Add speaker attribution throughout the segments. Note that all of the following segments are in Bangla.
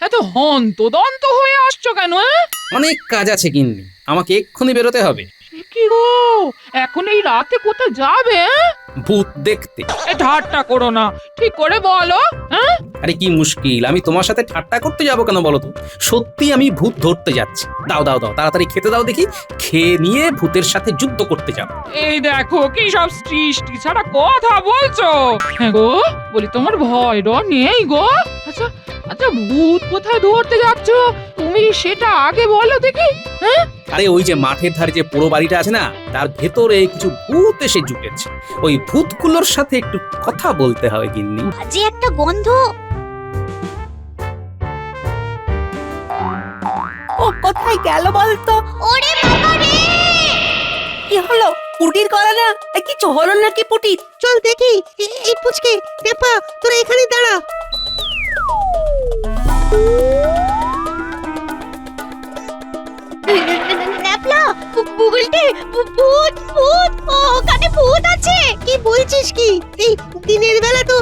Speaker 1: এত হন্তদন্ত হয়ে আসছো কেন?
Speaker 2: অনেক কাজ আছে গিন্নি, আমাকে এক্ষুনি বেরোতে হবে।
Speaker 1: কি গো, এখন এই রাতে কোথায় যাবে?
Speaker 2: ভূত দেখতে।
Speaker 1: ঠাট্টা করো না, ঠিক করে বলো।
Speaker 2: আরে কি মুশকিল, আমি তোমার সাথে ঠাট্টা করতে যাবো কেন বলো তো? সত্যি আমি ভূত ধরতে যাচ্ছি। দাও দাও দাও, তাড়াতাড়ি খেতে দাও দেখি, খেয়ে নিয়ে ভূতের সাথে যুদ্ধ করতে যাবো।
Speaker 1: এই দেখো কি সব সৃষ্টি ছাড়া কথা বলছো। হ্যাঁ গো, বলি তোমার ভয় ডর নেই গো? আচ্ছা আচ্ছা, ভূত কোথায় ধরতে যাচ্ছ তুমি সেটা আগে বলো দেখি।
Speaker 2: আরে ওই যে মাঠের ধারে যে পোড়ো বাড়িটা আছে না, তার ভেতরে কিছু ভূত এসে জুটেছে। ওই ভূতগুলোর সাথে একটু কথা বলতে হবে গিন্নি।
Speaker 3: যে একটা গন্ধ।
Speaker 4: ও কোথায় গেল বলতো?
Speaker 3: ওরে বাবা রে!
Speaker 4: কি হলো? পুটির গলা না কিছু হলো নাকি পুটির?
Speaker 5: চল দেখি। এই পুচকে টেপা, তোরা এখানে দাঁড়া।
Speaker 3: ন্যাপলা, গুগলটে, ভূত ভূত, ওখানে ভূত আছে।
Speaker 5: কি বলছিস কি? এই দিনের বেলা তো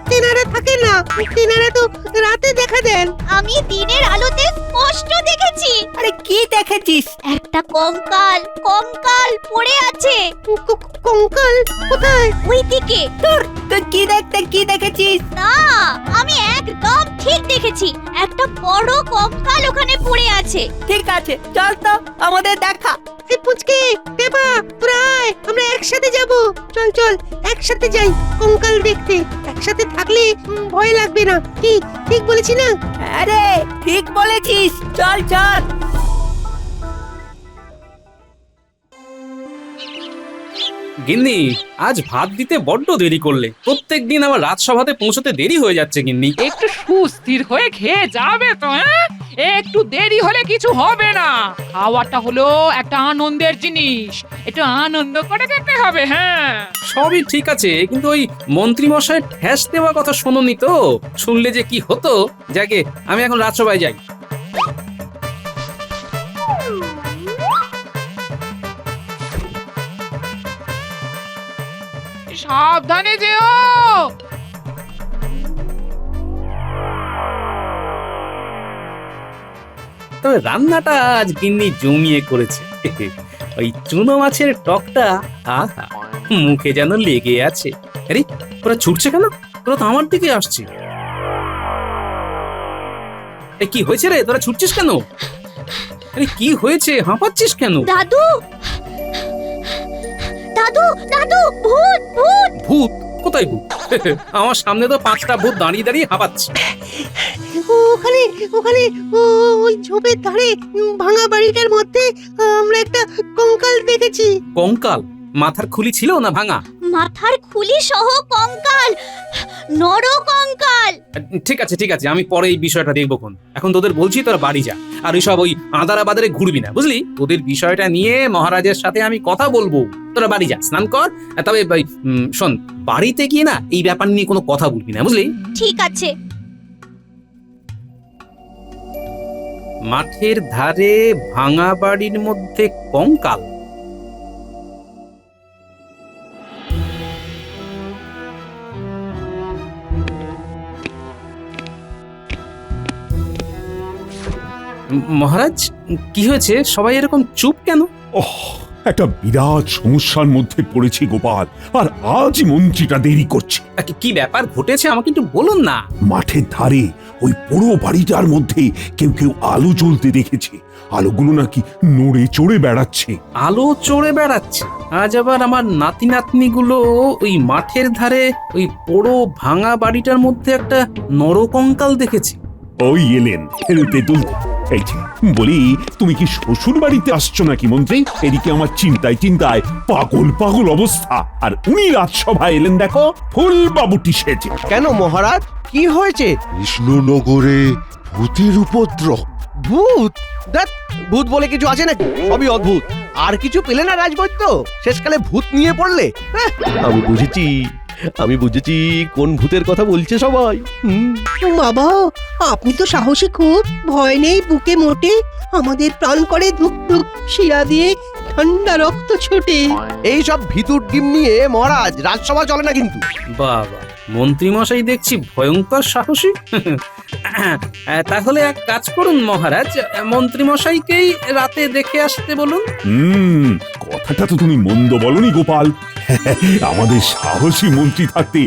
Speaker 5: তেনারা থাকে না, তেনারা তো রাতে দেখা দেন।
Speaker 3: আমি দিনের আলোতে স্পষ্ট দেখেছি।
Speaker 4: আরে কি দেখেছিস?
Speaker 3: একটা কঙ্কাল, কঙ্কাল পড়ে আছে।
Speaker 5: কঙ্কাল কোথায়?
Speaker 3: ওইদিকে।
Speaker 4: তুই কি দেখেছিস?
Speaker 3: না, আমি একদম ঠিক দেখেছি। একটা বড় কঙ্কাল ওখানে পড়ে আছে।
Speaker 4: ঠিক আছে, চল তো আমাদের দেখা।
Speaker 5: এই পুচকে টেপা, তোরা আয়, আমরা একসাথে যাব। চল চল, একসাথে যাই কঙ্কাল দেখতে। একসাথে থাকলে ভয় লাগবে না। কি ঠিক বলেছি না?
Speaker 4: আরে ঠিক বলেছিস, চল চল।
Speaker 2: গিন্নি, আজ ভাত দিতে বড্ড দেরি করলে। প্রত্যেকদিন আমার রাজসভাতে পৌঁছতে দেরি হয়ে যাচ্ছে গিন্নি।
Speaker 1: একটু সুস্থির হয়ে খেয়ে যাবে তো। একটু দেরি হলে কিছু হবে না। খাওয়াটা হলো একটা আনন্দের জিনিস, একটু আনন্দ করে খেতে হবে। হ্যাঁ,
Speaker 2: সবই ঠিক আছে, কিন্তু ওই মন্ত্রী মশাই ঠ্যাস দেওয়া কথা শোনোনি তো? শুনলে যে কি হতো। যাকে, আমি এখন রাজসভায় যাই।
Speaker 1: সাবধানে যেও।
Speaker 2: তবে রান্নাটা আজ গিন্নি জমিয়ে করেছে। ওই চুনো মাছের টকটা আহা, মুখে যেন লেগে আছে। আরে ওরা ছুটছে কেন? ওরা তো আমার দিকে আসছে। কি হয়েছে রে, তোরা ছুটছিস কেন? আরে কি হয়েছে, হাঁপাচ্ছিস কেন?
Speaker 3: দাদু, দাদু, দাদু, ভূত ভূত।
Speaker 2: ভূত? কোথায় ভূত? আমার সামনে তো 5টা ভূত দাঁড়িয়ে দাঁড়িয়ে হাঁপাচ্ছে।
Speaker 5: ওখানে ওখানে ওই ঝোপের ধারে ভাঙা বাড়িটার মধ্যে আমরা একটা কঙ্কাল দেখেছি।
Speaker 2: কঙ্কাল? মাথার খুলি ছিল না ভাঙা?
Speaker 3: মাথার খুলি সহ কঙ্কাল, নর কঙ্কাল।
Speaker 2: ঠিক আছে ঠিক আছে, আমি পরে এই বিষয়টা দেখবো। এখন তোদের বলছি তোরা বাড়ি যা, আর ওইসব ওই আদারা বাদারে ঘুরবি না, বুঝলি? তোদের বিষয়টা নিয়ে মহারাজের সাথে আমি কথা বলবো। তোরা বাড়ি যা, স্নান কর। তবে শোন, বাড়িতে গিয়ে না এই ব্যাপার নিয়ে কোনো কথা বলবি না, বুঝলি?
Speaker 3: ঠিক আছে।
Speaker 2: মাঠের ধারে ভাঙা বাড়ির মধ্যে কঙ্কাল? মহারাজ, কি হয়েছে? সবাই এরকম চুপ কেন?
Speaker 6: একটা বিরাট সমস্যার মধ্যে পড়েছি গোপাল, আর আজ মন্ত্রীটা দেরি করছে।
Speaker 2: কি ব্যাপার ঘটেছে আমাকে একটু বলুন না।
Speaker 6: মাঠের ধারে ওই পুরো বাড়িটার মধ্যে কেউ কেউ আলো জ্বলতে দেখেছে। আলোগুলো নাকি নড়ে চড়ে বেড়াচ্ছে।
Speaker 2: আলো চড়ে বেড়াচ্ছে? আজ আবার আমার নাতি নাতনি গুলো ওই মাঠের ধারে ওই পোড়ো ভাঙা বাড়িটার মধ্যে একটা নরকঙ্কাল দেখেছে।
Speaker 6: ওই এলেন তেঁতুল। এই যে বলি, তুমি কি শ্বশুর বাড়িতে আসছো নাকি মন্ত্রী? এদিকে আমার চিন্তায় চিন্তায় পাগল পাগল অবস্থা, আর উনি রাজসভায় এলেন দেখো ফুল বাবুটি সেজে।
Speaker 7: কেন মহারাজ, কি হয়েছে?
Speaker 8: কৃষ্ণনগরে ভূতের উপদ্রব।
Speaker 7: ভূত? দেখ, ভূত বলে কিছু আছে নাকি? সবই অদ্ভুত। আর কিছু পেলে না রাজবৈদ্য? শেষকালে ভূত নিয়ে পড়লে। আমি বুঝেছি কোন ভূতের কথা বলছে সবাই।
Speaker 5: বাবা, আপনি তো সাহসী খুব, ভয় নেই বুকে মোটে। আমাদের প্রাণ করে ধুক ধুক, শিরা দিয়ে ঠান্ডা রক্ত ছোটে।
Speaker 7: এই সব ভিতুর ডিম নিয়ে মহারাজ রাজসভা চলে না কিন্তু।
Speaker 2: বাবা, মন্ত্রী মশাই দেখছি ভয়ঙ্কর সাহসী। তাহলে এক কাজ করুন মহারাজ, মন্ত্রীমশাইকেই রাতে দেখে আসতে বলুন।
Speaker 6: কথাটা তো তুমি মন্দ বলনি গোপাল। আমাদের সাহসী মন্ত্রী থাকতে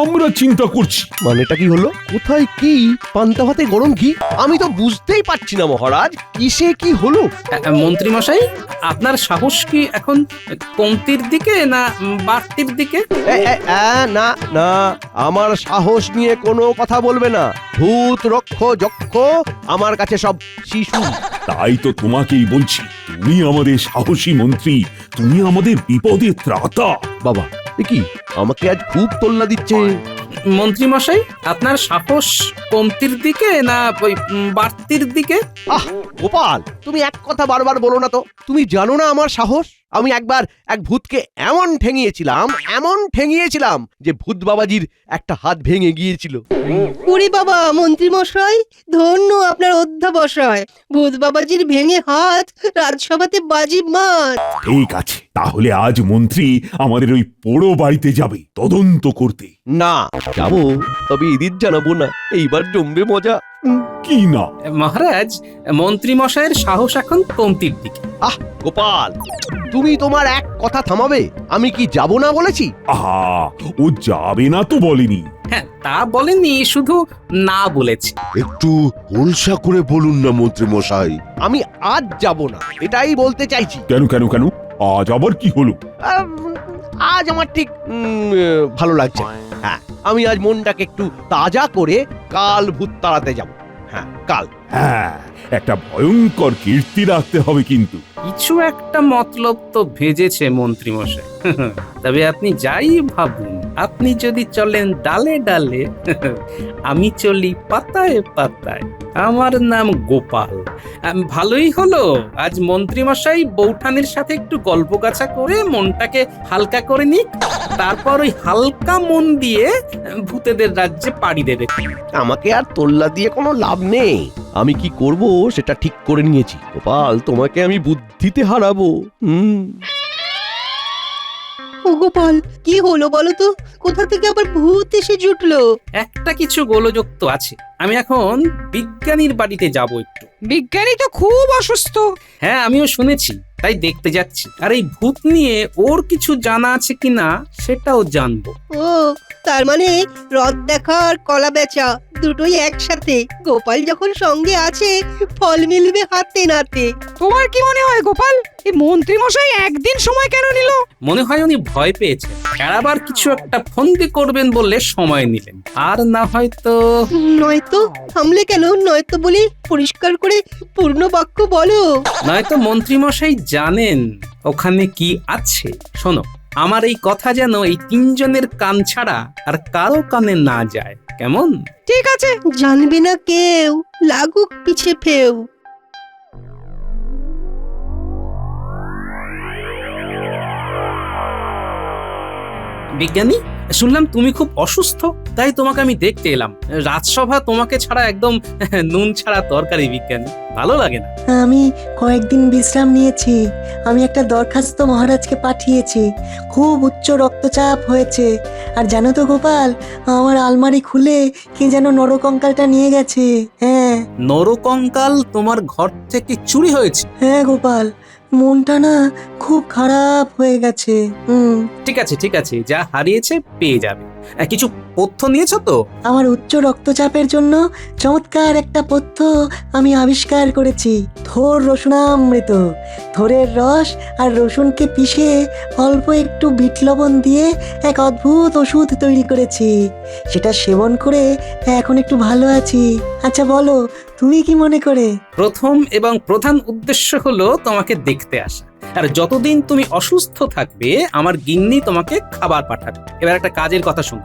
Speaker 6: আমরা চিন্তা করছি।
Speaker 7: মানেটা কি হলো? কোথায় কি পান্তা ভাতে গরম ঘি? আমি তো বুঝতেই পারছি না মহারাজ, কিসে কি হলো?
Speaker 2: মন্ত্রীমশাই, আপনার সাহস কি এখন কমতির দিকে না বাড়তির দিকে?
Speaker 7: না না, আমার সাহস নিয়ে কোনো কথা বলবে না। ভূত রক্ষ যক্ষ আমার কাছে সব শিশু।
Speaker 6: তাই তো তোমাকেই বলছি, তুমি আমাদের সাহসী মন্ত্রী, তুমি আমাদের বিপদে ত্রাতা।
Speaker 7: বাবা, এ কি আমাকে আজ খুব তোল্লা দিচ্ছে।
Speaker 2: মন্ত্রীমশাই, আপনার সাহস কমতির দিকে না ওই বাড়তির দিকে?
Speaker 7: আহ গোপাল, তুমি এক কথা বারবার বলো না তো। তুমি জানো না আমার সাহস? আমি একবার এক ভূতকে এমন ঠেঙিয়েছিলাম যে ভূত বাবাজির একটা হাত ভেঙে গিয়েছিল।
Speaker 5: ওরে বাবা, মন্ত্রী মশাই, ধন্য আপনার অধ্যাবসায়। ভূত বাবাজির ভেঙে হাত রাজসভাতে বাজি মার।
Speaker 6: ঠিক আছে, তাহলে আজ মন্ত্রী আমাদের ওই পোড়ো বাড়িতে যাবে তদন্ত করতে।
Speaker 7: না যাবো, তবে এদিন জানাবো না। এইবার জমবে মজা।
Speaker 6: কি না?
Speaker 2: মহারাজ, মন্ত্রীমশাইয়ের সাহস এখন কমতির দিকে।
Speaker 7: আহ গোপাল, তুমি তোমার এক কথা থামাবে? আমি কি যাব না বলেছি?
Speaker 6: আহা, ও যাবে না তো বলেনি।
Speaker 2: হ্যাঁ, তা বলেননি, শুধু না বলেছে।
Speaker 8: একটু হোলসা করে বলুন না মন্ত্রী মশাই।
Speaker 7: আমি আজ যাব না, এটাই বলতে চাইছি।
Speaker 6: কেন কেন কেন? আজ আবার কি হলো?
Speaker 7: আজ আমার ঠিক ভালো লাগছে না। হ্যাঁ, আমি আজ মনটাকে একটু তাজা করে কাল ভূত তাড়াতে যাব। হ্যাঁ, কাল।
Speaker 6: হ্যাঁ, একটা ভয়ঙ্কর কীর্তি রাখতে হবে কিন্তু।
Speaker 2: কিছু একটা মতলব তো ভেজেছে মন্ত্রীমশাই। তবে আপনি যাই ভাবুন, আপনি যদি চলেন ডালে ডালে, আমি চলি পাতায় পাতায়। আমার নাম গোপাল। ভালোই হলো আজ মন্ত্রীমশাই বৌঠানের সাথে একটু গল্প গাছা করে মনটাকে হালকা করে নিক, তারপর ওই হালকা মন দিয়ে ভূতেদের রাজ্যে পাড়ি দেবে।
Speaker 7: আমাকে আর তোল্লা দিয়ে কোনো লাভ নেই। আমি কি করব সেটা ঠিক করে নিয়েছি। গোপাল, তোমাকে আমি বুদ্ধিতে হারাবো।
Speaker 5: ও গোপাল, কি হলো বলো তো? কোথা থেকে আবার ভূত এসে জুটলো?
Speaker 2: একটা কিছু গোলযোগ তো আছে। আমি এখন বিজ্ঞানীর বাড়িতে যাব একটু।
Speaker 1: বিজ্ঞানী তো খুব অসুস্থ।
Speaker 2: হ্যাঁ, আমিও শুনেছি, তাই দেখতে যাচ্ছি। আর এই ভূত নিয়ে ওর কিছু জানা আছে কিনা সেটাও জানবো।
Speaker 5: ও, তার মানে রথ দেখা আর কলা বেচা দুটোই একসাথে। গোপাল যখন সঙ্গে আছে, ফল মিলবে হাতে নাতে।
Speaker 1: তোমার কি মনে হয় গোপাল, এই মন্ত্রী মশাই একদিন সময় কেন নিল?
Speaker 2: মনে হয় উনি ভয় পেয়েছেন, আবার কিছু একটা ফন্দি করবেন বলে সময় নিলেন। আর না হয়তো
Speaker 5: নয়তো থামলে কেন? নয়তো বলে পরিষ্কার করে পূর্ণ বাক্য বলো।
Speaker 2: নয়তো মন্ত্রীমশাই জানেন ওখানে কি আছে। শোনো, আমার এই কথা যেন এই তিনজনের কান ছাড়া আর কারো কানে না যায়, কেমন?
Speaker 1: ঠিক আছে।
Speaker 5: জানবে না কেউ, লাগুক পিছে ফেউ।
Speaker 2: বিজ্ঞানী, শুনলাম তুমি খুব অসুস্থ, তাই তোমাকে আমি দেখতে এলাম। রাজসভা তোমাকে ছাড়া একদম নুন ছাড়া তরকারি। বিজ্ঞানী, ভালো লাগে না?
Speaker 4: আমি কয়েকদিন বিশ্রাম নিয়েছি। আমি একটা দরখাস্ত মহারাজকে পাঠিয়েছি। খুব উচ্চ রক্তচাপ হয়েছে। আর জানো তো গোপাল, আমার আলমারি খুলে কে যেন নরকঙ্কালটা নিয়ে গেছে। হ্যাঁ।
Speaker 2: নরকঙ্কাল তোমার ঘর থেকে চুরি হয়েছে?
Speaker 4: হ্যাঁ গোপাল, মনটা না খুব খারাপ হয়ে গেছে।
Speaker 2: ঠিক আছে ঠিক আছে, যা হারিয়েছে পেয়ে যাবে। কিছু পথ্য নিয়েছো তো?
Speaker 4: আমার উচ্চ রক্তচাপের জন্য চমৎকার একটা পথ্য আমি আবিষ্কার করেছি। থোর রসুনামৃত। থোরের রস আর রসুনকে পিষে অল্প একটু বিট লবণ দিয়ে এক অদ্ভুত ওষুধ তৈরি করেছি। সেটা সেবন করে এখন একটু ভালো আছি। আচ্ছা বলো, তুমি কি মনে করে?
Speaker 2: প্রথম এবং প্রধান উদ্দেশ্য হলো তোমাকে দেখতে আসা। আর যতদিন তুমি অসুস্থ থাকবে, আমার গিন্নি তোমাকে খাবার পাঠাবে। এবার একটা কাজের কথা শুনো।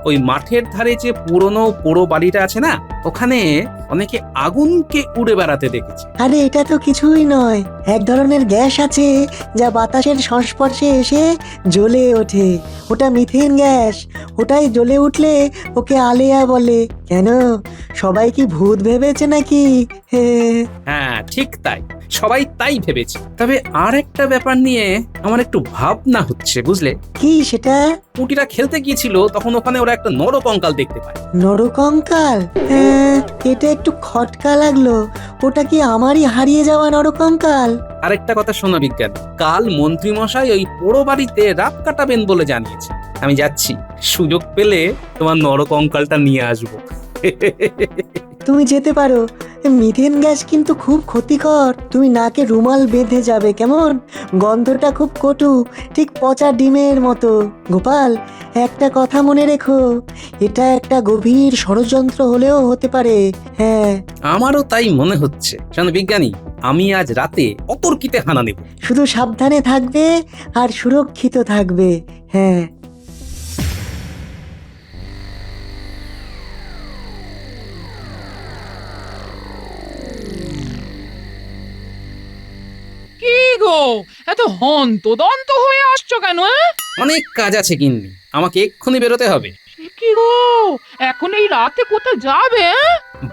Speaker 2: ওই মাঠের ধারে যে পুরনো পোড়ো বাড়িটা আছে না, ওখানে অনেকে আগুনকে উড়ে বেড়াতে দেখেছে।
Speaker 4: আরে এটা তো কিছুই নয়, এক ধরনের গ্যাস আছে যা বাতাসের সংস্পর্শে এসে জ্বলে ওঠে। ওটা মিথেন গ্যাস। ওটাই জ্বলে উঠলে ওকে আলেয়া বলে। কেন সবাই কি ভূত ভেবেছে নাকি? হে,
Speaker 2: হ্যাঁ ঠিক তাই, সবাই তাই ভেবেছে। তবে আর একটা ব্যাপার নিয়ে আমার একটু ভাবনা হচ্ছে, বুঝলে?
Speaker 4: কি সেটা?
Speaker 2: পুটিরা খেলতে গিয়েছিল, তখন ওখানে ওরা একটা নরকঙ্কাল দেখতে পায়।
Speaker 4: নরকঙ্কাল? হ্যাঁ, এটা একটু খটকা লাগলো। ওটা কি আমারই হারিয়ে যাওয়া নরকঙ্কাল?
Speaker 2: আরেকটা কথা শোনো বিজ্ঞান, কাল মন্ত্রী মশাই ওই পোড়ো বাড়িতে রাত কাটাবেন বলে জানিয়েছে। আমি যাচ্ছি, সুযোগ পেলে তোমার নরকঙ্কালটা নিয়ে আসবো।
Speaker 4: তুমি যেতে পারো, মিথেন গ্যাস কিন্তু খুব ক্ষতিকর। তুমি নাকে রুমাল বেঁধে যাবে, কেমন? গন্ধটা খুব কটু, ঠিক পচা ডিমের মতো। গোপাল, একটা কথা মনে রেখো, এটা একটা গভীর ষড়যন্ত্র হলেও হতে পারে। হ্যাঁ,
Speaker 2: আমারও তাই মনে হচ্ছে। শোনো বিজ্ঞানী, আমি আজ রাতে অতর্কিতে হানা নেব।
Speaker 4: শুধু সাবধানে থাকবে আর সুরক্ষিত থাকবে। হ্যাঁ।
Speaker 1: কি গো, এত হন্তদন্ত হয়ে আসছো কেন?
Speaker 2: অনেক কাজ আছে গিন্নি, আমাকে এক্ষুনি বেরোতে হবে।
Speaker 1: কি গো, এখন এই রাতে কোথায় যাবে?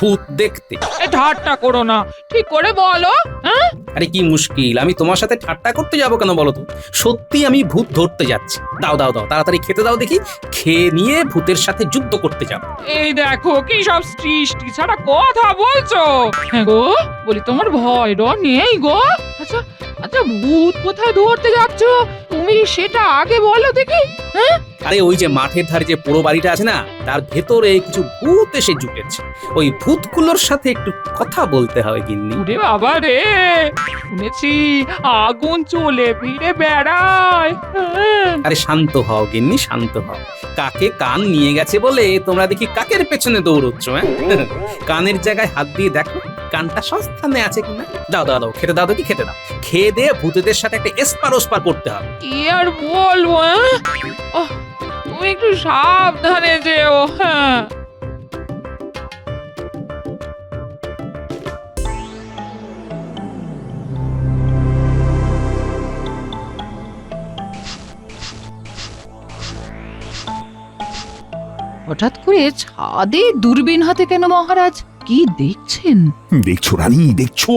Speaker 2: ভূত দেখতে।
Speaker 1: ঠাট্টা করো না, ঠিক করে বলো। হ্যাঁ,
Speaker 2: আরে কি মুশকিল, আমি তোমার সাথে ঠাট্টা করতে যাবো কেন বলো তো? সত্যি আমি ভূত ধরতে যাচ্ছি। দাও দাও দাও, তাড়াতাড়ি খেতে দাও দেখি, খেয়ে নিয়ে ভূতের সাথে যুদ্ধ করতে যাবো।
Speaker 1: এই দেখো কি সব সৃষ্টি ছাড়া কথা বলছো। হ্যাঁ গো, বলি তোমার ভয় ডর নেই গো? আচ্ছা আচ্ছা, ভূত কোথায় ধরতে যাচ্ছ তুমি সেটা আগে বলো দেখি। হ্যাঁ,
Speaker 2: আরে ওই যে মাঠের ধারে যে পোড়ো বাড়িটা আছে না, তার ভেতরে কিছু ভূত এসে জুটেছে। ওই ভূতগুলোর সাথে একটু কথা বলতে হবে গিন্নি।
Speaker 1: ওরে বাবা রে, শুনেছি আগুন চলে ফিরে বেড়ায়। হ্যাঁ।
Speaker 2: আরে শান্ত হও গিন্নি, শান্ত হও। কাকে কান নিয়ে গেছে বলে তোমরা দেখি কাকের পেছনে দৌড়চ্ছ। হ্যাঁ, কানের জায়গায় হাত দিয়ে দেখো কানটা সস্থানে আছে কিনা। দাও দাও দাও, খেতে দাও দেখি, খেতে দাও। খেয়ে দিয়ে ভূতেদের সাথে একটা এসপার ওসপার করতে হবে।
Speaker 1: কি আর বলবো? হ্যাঁ? ওহ, তুমি একটু সাবধানে যেও। হ্যাঁ, হঠাৎ করে ছাদে দূরবীন হাতে কেন মহারাজ? কি দেখছেন?
Speaker 6: দেখছো রানী, দেখছো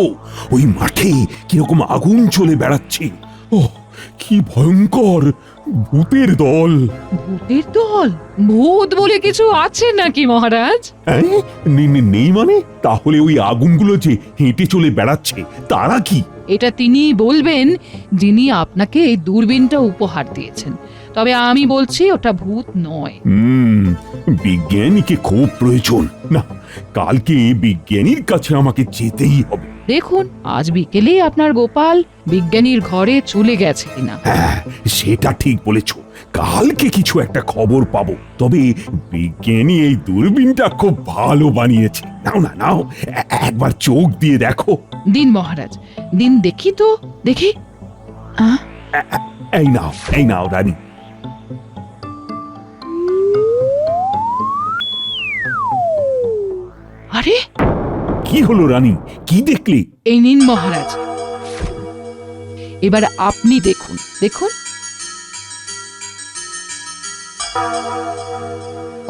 Speaker 6: ওই মাঠে কিরকম আগুন চলে বেড়াচ্ছে। ও কি ভয়ঙ্কর ভূতের দল।
Speaker 1: ভূতের দল? ভূত বলে কিছু আছে নাকি মহারাজ?
Speaker 6: হ্যাঁ, নেই মানে? তাহলে ওই আগুনগুলো যে হেঁটে চলে বেড়াচ্ছে তারা কি?
Speaker 1: এটা তিনিই বলবেন যিনি আপনাকে এই দূরবীনটা উপহার দিয়েছেন। তবে আমি বলছি ওটা ভূত নয়।
Speaker 6: বিজ্ঞানীকে খুব প্রয়োজন। না, কালকে বিজ্ঞানীর কাছে আমাকে যেতেই হবে।
Speaker 1: দেখুন আজ বিকেলে আপনার গোপাল বিজ্ঞানীর ঘরে চলে গেছে কিনা।
Speaker 6: হ্যাঁ, সেটা ঠিক বলেছ। কালকে কিছু একটা খবর পাবো। তবে বিজ্ঞানী এই দূরবীনটা খুব ভালো বানিয়েছে। নাও না নাও, একবার চোখ দিয়ে দেখো।
Speaker 1: দিন মহারাজ, দিন দেখি তো, দেখি। আহ,
Speaker 6: এই নাও রানী।
Speaker 1: আরে
Speaker 6: কি হলো রানী, কি দেখলে?
Speaker 1: এই নিন মহারাজ, এবার আপনি দেখুন, দেখুন।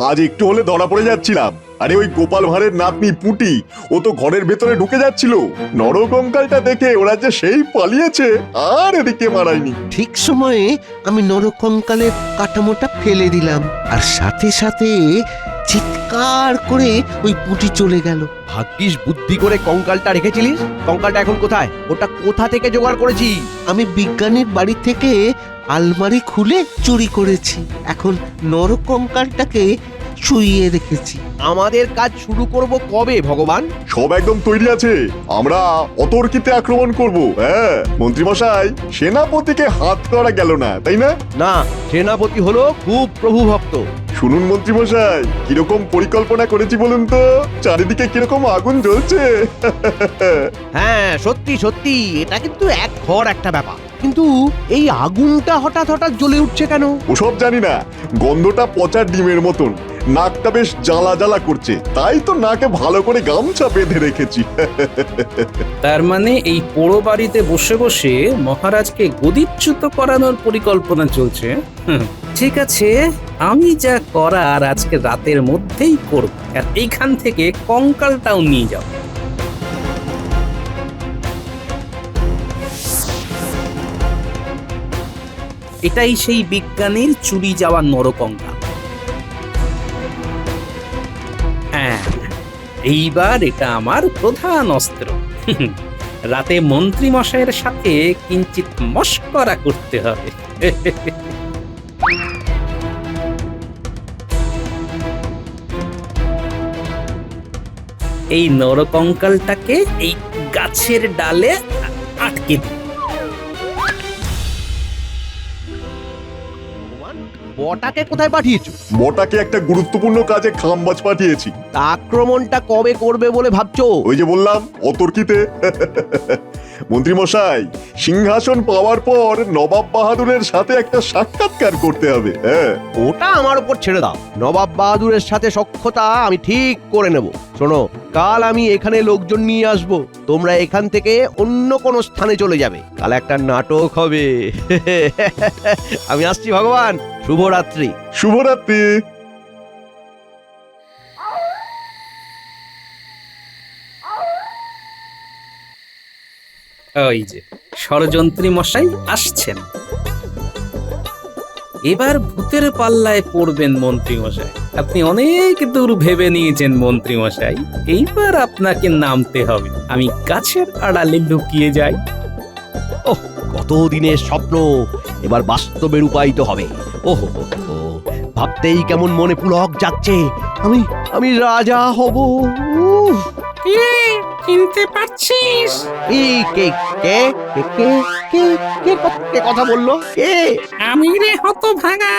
Speaker 9: আজ একটু হলে ধরা পড়ে যাচ্ছিলাম। আরে ওই গোপাল ভাঁড়ের নাতনি পুটি, ও তো ঘরের ভেতরে ঢুকে যাচ্ছিল। নরকঙ্কালটা দেখে ওরা যে সেই পালিয়েছে, আর এদিকে মারায়নি।
Speaker 7: ঠিক সময়ে আমি নরকঙ্কালের কাঠামোটা ফেলে দিলাম, আর সাথে সাথে চিৎকার করে ওই পুঁটি চলে গেল। ভাগ্যিস বুদ্ধি করে কঙ্কালটা রেখেছিলিস। কঙ্কালটা এখন কোথায়? ওটা কোথা থেকে জোগাড় করেছি? আমি বিজ্ঞানীর বাড়ি থেকে আলমারি খুলে চুরি করেছি। এখন নরকঙ্কালটাকে শুইয়ে রেখেছি। আমাদের কাজ শুরু করব কবে ভগবান?
Speaker 9: সব একদম তৈরি আছে। আমরা অতর্কিতে আক্রমণ করব। হ্যাঁ মন্ত্রী মশাই, সেনাপতিকে হাত করা গেল না, তাই না?
Speaker 7: না, সেনাপতি হলো খুব প্রভু ভক্ত।
Speaker 9: শুনুন মন্ত্রী মশাই, কিরকম পরিকল্পনা করেছি বলুন তো? চারিদিকে কিরকম আগুন জ্বলছে।
Speaker 7: হ্যাঁ সত্যি সত্যি, এটা কিন্তু এক ঘর একটা ব্যাপার। কিন্তু এই আগুনটা হঠাৎ হঠাৎ জ্বলে উঠছে কেন?
Speaker 9: ওসব জানি না, গন্ধটা পচা ডিমের মতন। নাকটা বেশ জ্বালা জ্বালা করছে, তাই তো নাকে ভালো করে গামছা বেঁধে রেখেছি।
Speaker 2: তার মানে এই পোড়ো বাড়িতে বসে বসে মহারাজকে গদিচ্যুত করানোর পরিকল্পনা চলছে। ঠিক আছে, আমি যা করার আজকে রাতের মধ্যেই করব, আর এইখান থেকে কঙ্কালটাও নিয়ে যাও। এটাই সেই বিজ্ঞানীর চুরি যাওয়া নরকঙ্কাল। হ্যাঁ, এইবার এটা আমার প্রধান অস্ত্র। রাতে মন্ত্রী মশাইয়ের সাথে কিঞ্চিত মশকরা করতে হবে। এই নরকঙ্কালটাকে এই গাছের ডালে আটকে দিই।
Speaker 7: বটাকে কোথায় পাঠিয়েছো?
Speaker 9: বটাকে একটা গুরুত্বপূর্ণ কাজে খামবাজ পাঠিয়েছি।
Speaker 7: তা আক্রমণটা কবে করবে বলে ভাবছো?
Speaker 9: ওই যে বললাম অতর্কিতে। মন্ত্রী মশাই, সিংহাসন পাওয়ার পর নবাব বাহাদুরের সাথে একটা সাক্ষাৎকার করতে হবে। হ্যাঁ,
Speaker 7: ওটা আমার উপর ছেড়ে দাও। নবাব বাহাদুরের সাথে সখ্যতা আমি ঠিক করে নেব। শোনো, কাল আমি এখানে লোকজন নিয়ে আসব, তোমরা এখান থেকে অন্য কোনো স্থানে চলে যাবে। কাল একটা নাটক হবে। আমি আসছি ভগবান, শুভরাত্রি।
Speaker 9: শুভরাত্রি।
Speaker 2: ওই যে ষড়যন্ত্রী মশাই আসছেন। এবার ভূতের পাল্লায় পড়বেন মন্ত্রী মশাই। আপনি অনেক দূর ভেবে নিয়েছেন মন্ত্রী মশাই, এইবার আপনাকে নামতে হবে। আমি গাছের আড়ালে লুকিয়ে যাই।
Speaker 7: ওহ, কত দিনের স্বপ্ন এবার বাস্তবে রূপায়িত হবে। ওহো, ভাবতেই কেমন মনে পুলক যাচ্ছে। আমি রাজা হব। উফ,
Speaker 1: চিনতে পারছিস?
Speaker 7: এই কে কে কে কে কে কে কে কথা বললো? কে?
Speaker 1: আমি রে হতভাগা,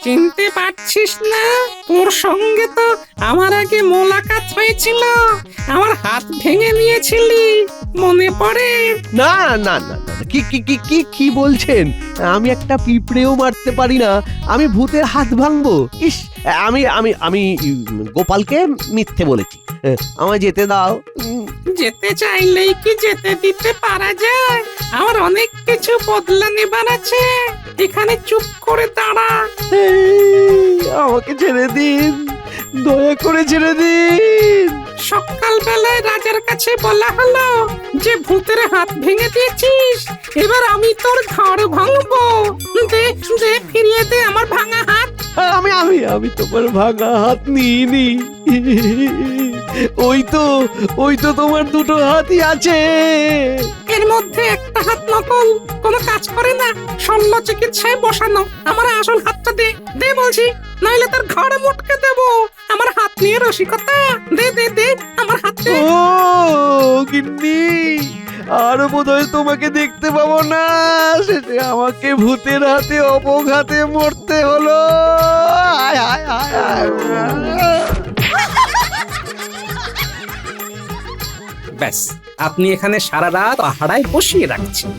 Speaker 1: চিনতে পারছিস না? তোর সঙ্গে তো আমার আগে মোলাকাত হয়েছিল, আমার হাত ভেঙে নিয়েছিলি, মনে পড়ে?
Speaker 7: না না না না, কি কি কি কি কি বলছেন? আমি একটা পিঁপড়েও মারতে পারি না, আমি ভূতের হাত ভাঙবো? ইস, আমি আমি আমি গোপালকে মিথ্যে বলেছি। আমায় যেতে দাও।
Speaker 1: যেতে চাইলেই কি যেতে দিতে পারা যায়? আমার অনেক কিছু বদলা নেবার আছে, এখানে চুপ করে দাঁড়া।
Speaker 7: আমাকে ছেড়ে দিন, দয়া করে ছেড়ে দিন।
Speaker 1: সকাল বেলায় রাজার কাছে বলা হলো যে ভূতের হাত ভেঙে দিয়েছিস, এবার আমি তোর ঘর ভাঙবো। দে দে, ফিরিয়ে দে আমার ভাঙা হাত।
Speaker 7: আমি আমি আমি তোমার ভাঙা হাত নিইনি। ওই তো তোমার দুটো হাতই আছে।
Speaker 1: এর মধ্যে একটা হাত নকল, কোনো কাজ করে না, শল্য চিকিৎসায় বসানো। আমার আসল হাতটা দে, দে বলছি, নইলে তোর ঘরে মুটকে দেবো। আমার হাত নিয়ে রসিকতা, দে দে দে আমার হাত দে।
Speaker 7: ও গিন্নি, আর বোধহয় তোমাকে দেখতে পাবো না। শেষে আমাকে ভূতের হাতে অপঘাতে মরতে হলো। হায় হায় হায় হায়।
Speaker 2: ব্যাস, আপনি এখানে সারা রাত আহারায় বসিয়ে রাখছেন।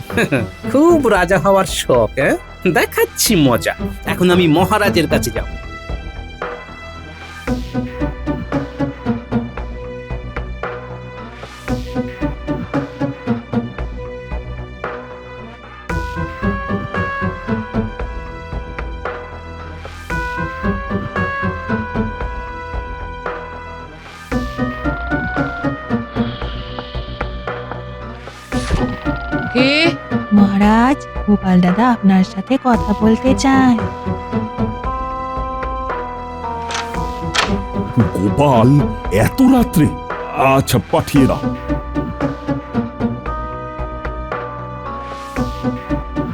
Speaker 2: খুব রাজা হওয়ার শখ, হ্যাঁ? দেখাচ্ছি মজা। এখন আমি মহারাজের কাছে যাব।
Speaker 1: কে?
Speaker 10: মহারাজ, গোপাল দাদা আপনার সাথে কথা বলতে চায়।
Speaker 6: গোপাল এত রাত্রে? আচ্ছা, পাঠিয়ে দাও।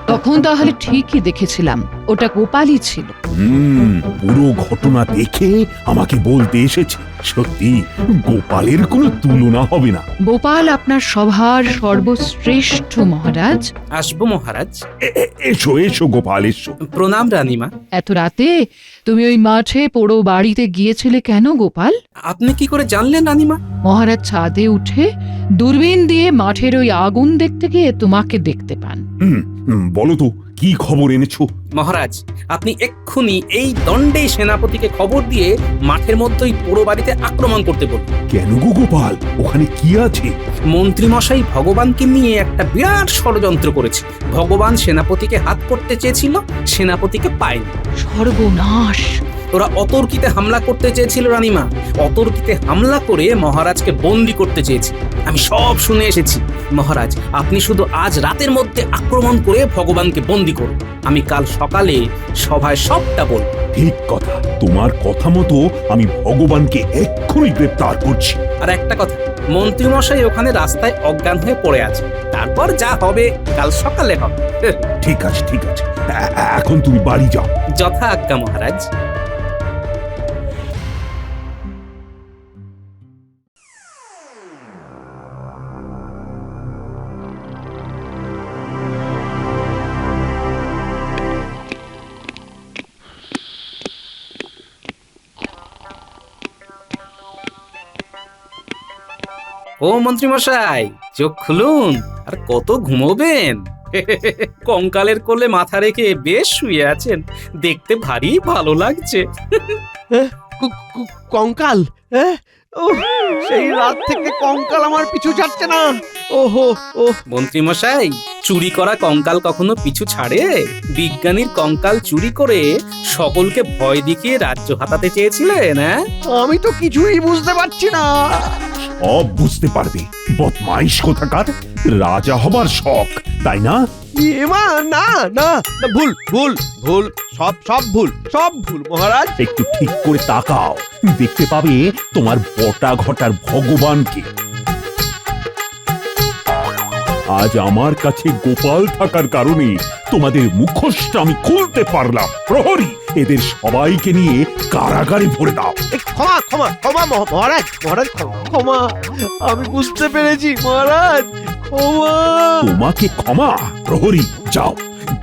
Speaker 11: তখন তাহলে ঠিকই দেখেছিলাম, ওটা গোপালই ছিল।
Speaker 6: পুরো ঘটনা দেখে আমাকে বলতে এসেছে। সত্যি গোপালের কোনো তুলনা হবে না।
Speaker 11: গোপাল আপনার সভার সর্বশ্রেষ্ঠ মহারাজ।
Speaker 2: আসবো মহারাজ।
Speaker 6: এসো এসো গোপাল, এসো।
Speaker 2: প্রণাম রানীমা।
Speaker 11: এত রাতে তুমি ওই মাঠে পোড়ো বাড়িতে গিয়েছিলে কেন গোপাল?
Speaker 2: আপনি কি করে জানলেন রানীমা?
Speaker 11: মহারাজ ছাদে উঠে দূরবীন দিয়ে মাঠের ওই আগুন দেখতে গিয়ে তোমাকে দেখতে পান।
Speaker 6: বলো তো, কি খবর এনেছো?
Speaker 2: মহারাজ, আপনি এক্ষুনি এই দণ্ডে সেনাপতিকে খবর দিয়ে মাঠের মধ্যে ওই পোড়ো বাড়িতে আক্রমণ করতে বলুন।
Speaker 6: কেন গো গোপাল, ওখানে কি আছে?
Speaker 2: মন্ত্রীমশাই ভগবানকে নিয়ে একটা বিরাট ষড়যন্ত্র করেছে। ভগবান সেনাপতিকে হাত করতে চেয়েছিল, সেনাপতিকে পায়নি।
Speaker 11: সর্বনাশ!
Speaker 2: ওরা অতর্কিতে হামলা করতে চেয়েছিল রানীমা, অতর্কিতে হামলা করে মহারাজকে বন্দি করতে চেয়েছে। আমি সব শুনে এসেছি। মহারাজ, আপনি শুধু আজ রাতের মধ্যে আক্রমণ করে ভগবানকে বন্দি করুন, আমি কাল সকালে সভায় সবটা বলব।
Speaker 6: ঠিক কথা, তোমার কথা মতো আমি ভগবানকে এক্ষুনি গ্রেপ্তার করছি।
Speaker 2: আর একটা কথা, মন্ত্রীমশাই ওখানে রাস্তায় অজ্ঞান হয়ে পড়ে আছে, তারপর যা হবে কাল সকালে হবে।
Speaker 6: ঠিক আছে, ঠিক আছে, এখন তুমি বাড়ি যাও।
Speaker 2: যথা আজ্ঞা মহারাজ। ও মন্ত্রীমশাই, চোখ খুলুন, আর কত ঘুমোবেন? কঙ্কালের কোলে মাথা রেখে বেশ শুয়ে আছেন, দেখতে ভারী ভালো লাগছে।
Speaker 7: কঙ্কাল, সেই রাত থেকে কঙ্কাল আমার পিছু ছাড়ছে না। ওহো ও
Speaker 2: মন্ত্রীমশাই, চুরি করা কঙ্কাল কখনো পিছু ছাড়ে? বিজ্ঞানীর কঙ্কাল চুরি করে সকলকে ভয় দেখিয়ে রাজ্য হাতাতে চেয়েছিলেন, হ্যাঁ?
Speaker 7: আমি তো কিছুই বুঝতে পারছি না।
Speaker 6: সব বুঝতে পারবে, বদমাইশ কোথাকার। রাজা হবার শখ, তাই না?
Speaker 7: এমা না না না, ভুল ভুল ভুল, সব সব ভুল, সব ভুল মহারাজ।
Speaker 6: একটু ঠিক করে তাকাও, দেখতে পাবে তোমার বটা ঘটার ভগবানকে। আজ আমার কাছে গোপাল থাকার কারণে তোমাদের মুখোশটা আমি খুলতে পারলাম। প্রহরী, এদের সবাইকে নিয়ে কারাগারে ভরে দাও।
Speaker 7: ক্ষমা ক্ষমা ক্ষমা মহারাজ, মহারাজ ক্ষমা, আমি বুঝতে পেরেছি মহারাজ, ক্ষমা।
Speaker 6: তোমাকে ক্ষমা? প্রহরী, যাও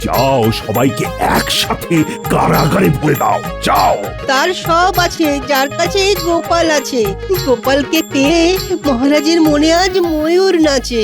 Speaker 6: যাও, সবাইকে একসাথে কারাগারে ভরে দাও, যাও।
Speaker 5: তার সব আছে, যার কাছে গোপাল আছে। গোপালকে পেয়ে মহারাজের মনে আজ ময়ূর নাচে।